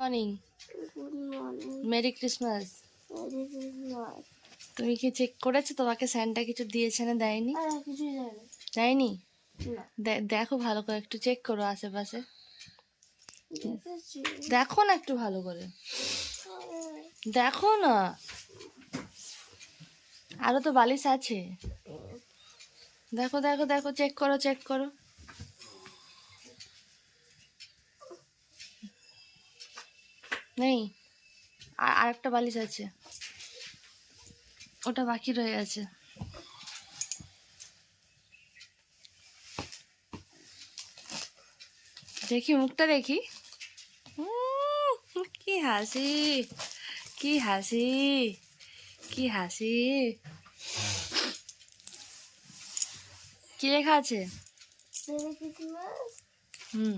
Morning, good morning. Merry Christmas. তুমি কি check করেছো তোমাকে স্যান্টা কিছু দিয়েছে না দেয়নি? কিছুই জানি দেয়নি? না। দেখো ভালো করে, একটু চেক করো আশেপাশে, দেখেছি। দেখো না একটু ভালো করে, দেখো না, আরো তো বালিশ আছে, দেখো দেখো দেখো, চেক করো চেক করো। নেই? আরেকটা বালিশ আছে, ওটা বাকি রয়ে আছে। দেখি মুখটা দেখি। কি হাসি, কি হাসি, কি হাসি। কি লেখা আছে? Merry Christmas. হুম,